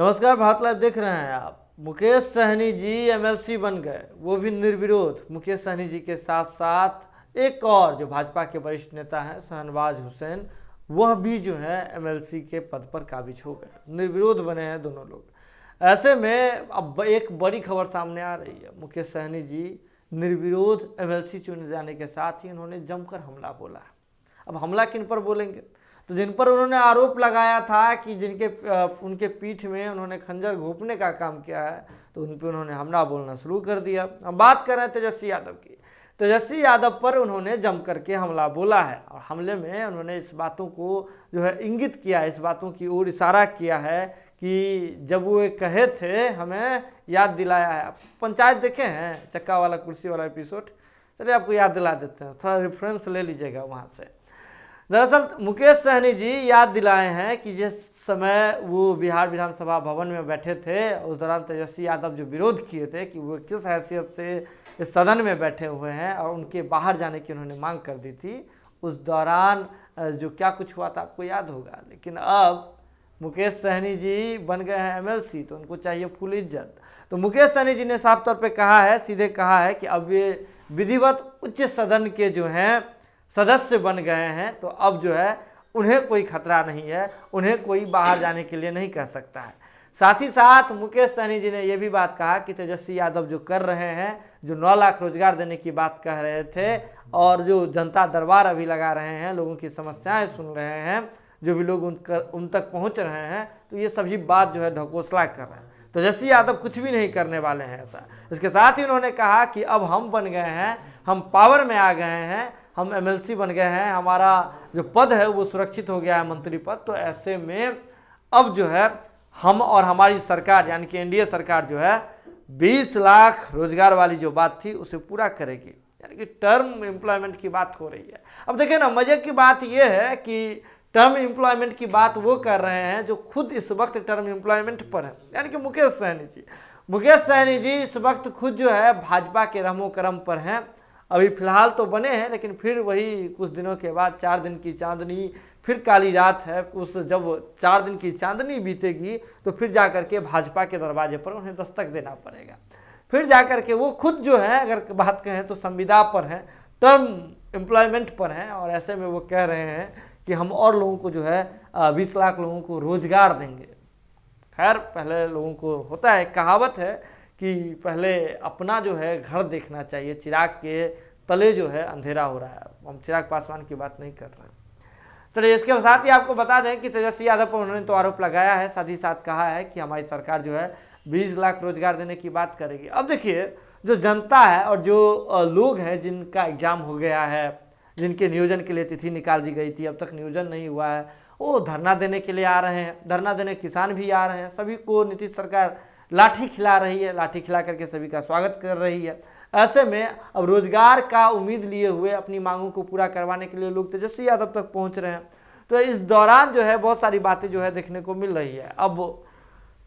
नमस्कार, भारत लाइव देख रहे हैं आप। मुकेश सहनी जी एमएलसी बन गए, वो भी निर्विरोध। मुकेश सहनी जी के साथ साथ एक और जो भाजपा के वरिष्ठ नेता हैं शहनवाज हुसैन, वह भी जो है एमएलसी के पद पर काबिज हो गए, निर्विरोध बने हैं दोनों लोग। ऐसे में अब एक बड़ी खबर सामने आ रही है। मुकेश सहनी जी निर्विरोध एमएलसी चुने जाने के साथ ही उन्होंने जमकर हमला बोला है। अब हमला किन पर बोलेंगे? तो जिन पर उन्होंने आरोप लगाया था कि उनके पीठ में उन्होंने खंजर घोंपने का काम किया है, तो उन पर उन्होंने हमला बोलना शुरू कर दिया। हम बात कर रहे हैं तेजस्वी यादव की। तेजस्वी यादव पर उन्होंने जम करके हमला बोला है और हमले में उन्होंने इस बातों को जो है इंगित किया, इस बातों की ओर इशारा किया है कि जब वो कहे थे हमें याद दिलाया है। आप पंचायत देखे हैं, चक्का वाला कुर्सी वाला एपिसोड? चलिए आपको याद दिला देते हैं, थोड़ा रेफरेंस ले लीजिएगा वहाँ से। दरअसल मुकेश सहनी जी याद दिलाए हैं कि जिस समय वो बिहार विधानसभा भवन में बैठे थे, उस दौरान तेजस्वी यादव जो विरोध किए थे कि वो किस हैसियत से इस सदन में बैठे हुए हैं और उनके बाहर जाने की उन्होंने मांग कर दी थी, उस दौरान जो क्या कुछ हुआ था आपको याद होगा। लेकिन अब मुकेश सहनी जी बन गए हैं एमएलसी, तो उनको चाहिए फुल इज्जत। तो मुकेश सहनी जी ने साफ तौर पे कहा है, सीधे कहा है कि अब ये विधिवत उच्च सदन के जो हैं सदस्य बन गए हैं, तो अब जो है उन्हें कोई खतरा नहीं है, उन्हें कोई बाहर जाने के लिए नहीं कह सकता है। साथ ही साथ मुकेश सहनी जी ने यह भी बात कहा कि तेजस्वी यादव जो कर रहे हैं, जो 9 लाख रोजगार देने की बात कह रहे थे और जो जनता दरबार अभी लगा रहे हैं, लोगों की समस्याएं सुन रहे हैं, जो भी लोग उन तक पहुंच रहे हैं, तो ये सभी बात जो है ढकोसला कर रहे हैं। तेजस्वी यादव कुछ भी नहीं करने वाले हैं ऐसा। इसके साथ ही उन्होंने कहा कि अब हम बन गए हैं, हम पावर में आ गए हैं, हम एमएलसी बन गए हैं, हमारा जो पद है वो सुरक्षित हो गया है, मंत्री पद। तो ऐसे में अब जो है हम और हमारी सरकार यानी कि एनडीए सरकार जो है 20 लाख रोजगार वाली जो बात थी उसे पूरा करेगी, यानी कि टर्म एम्प्लॉयमेंट की बात हो रही है। अब देखिए ना, मजे की बात यह है कि टर्म एम्प्लॉयमेंट की बात वो कर रहे हैं जो खुद इस वक्त टर्म एम्प्लॉयमेंट पर है, यानी कि मुकेश सहनी जी। मुकेश सहनी जी इस वक्त खुद जो है भाजपा के रमो करम पर हैं। अभी फिलहाल तो बने हैं, लेकिन फिर वही कुछ दिनों के बाद 4 दिन की चांदनी, फिर काली रात है। उस जब 4 दिन की चांदनी बीतेगी तो फिर जा कर के भाजपा के दरवाजे पर उन्हें दस्तक देना पड़ेगा। फिर जा कर के वो खुद जो है, अगर बात कहें तो संविदा पर हैं, टर्म एम्प्लॉयमेंट पर हैं, और ऐसे में वो कह रहे हैं कि हम और लोगों को जो है 20 लाख लोगों को रोजगार देंगे। खैर, पहले लोगों को होता है, कहावत है कि पहले अपना जो है घर देखना चाहिए, चिराग के तले जो है अंधेरा हो रहा है। हम चिराग पासवान की बात नहीं कर रहे हैं। चलिए, इसके साथ ही आपको बता दें कि तेजस्वी यादव पर उन्होंने तो आरोप लगाया है, साथ ही साथ कहा है कि हमारी सरकार जो है 20 लाख रोजगार देने की बात करेगी। अब देखिए, जो जनता है और जो लोग हैं जिनका एग्जाम हो गया है, जिनके नियोजन के लिए तिथि निकाल दी गई थी, अब तक नियोजन नहीं हुआ है, वो धरना देने के लिए आ रहे हैं। धरना देने किसान भी आ रहे हैं। सभी को नीतीश सरकार लाठी खिला रही है, लाठी खिला करके सभी का स्वागत कर रही है। ऐसे में अब रोजगार का उम्मीद लिए हुए अपनी मांगों को पूरा करवाने के लिए लोग तेजस्वी यादव तक पहुंच रहे हैं। तो इस दौरान जो है बहुत सारी बातें जो है देखने को मिल रही है। अब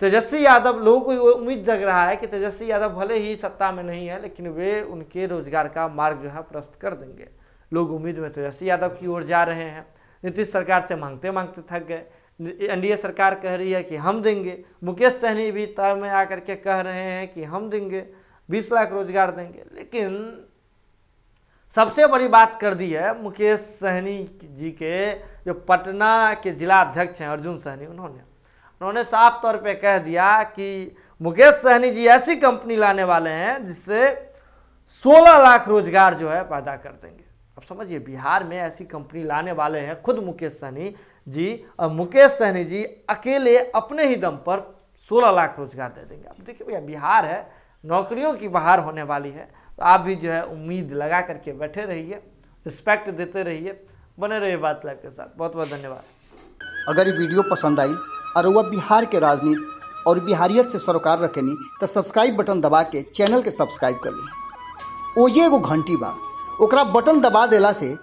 तेजस्वी यादव, लोगों को उम्मीद जग रहा है कि तेजस्वी यादव भले ही सत्ता में नहीं है, लेकिन वे उनके रोजगार का मार्ग जो है प्रशस्त कर देंगे। लोग उम्मीद में तेजस्वी यादव की ओर जा रहे हैं। नीतीश सरकार से मांगते मांगते थक गए। एनडीए सरकार कह रही है कि हम देंगे। मुकेश सहनी भी तय में आकर के कह रहे हैं कि हम देंगे, 20 लाख रोजगार देंगे। लेकिन सबसे बड़ी बात कर दी है मुकेश सहनी जी के जो पटना के जिला अध्यक्ष हैं अर्जुन सहनी, उन्होंने साफ तौर पे कह दिया कि मुकेश सहनी जी ऐसी कंपनी लाने वाले हैं जिससे 16 लाख रोजगार जो है पैदा कर देंगे। अब समझिए, बिहार में ऐसी कंपनी लाने वाले हैं खुद मुकेश सहनी जी, और मुकेश सहनी जी अकेले अपने ही दम पर 16 लाख रोजगार दे देंगे। अब देखिए भैया, बिहार है, नौकरियों की बहार होने वाली है। तो आप भी जो है उम्मीद लगा करके बैठे रहिए, रिस्पेक्ट देते रहिए, बने रहिए बात लाइव के साथ। बहुत बहुत धन्यवाद। अगर ये वीडियो पसंद आई और वह बिहार के राजनीति और बिहारियत से सरोकार रखेनी तो सब्सक्राइब बटन दबा के चैनल के सब्सक्राइब कर ली। ओजे एगो घंटी बा, ओकरा बटन दबा देला से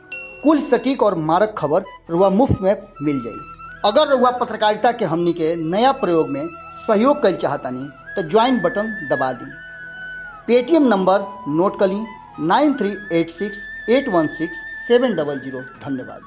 कुल सटीक और मारक खबर रुआ मुफ्त में मिल जाई। अगर रुआ पत्रकारिता के हमनी के नया प्रयोग में सहयोग कर चाहतानी तो ज्वाइन बटन दबा दी। पेटीएम नंबर नोट कर ली 9386816700। धन्यवाद।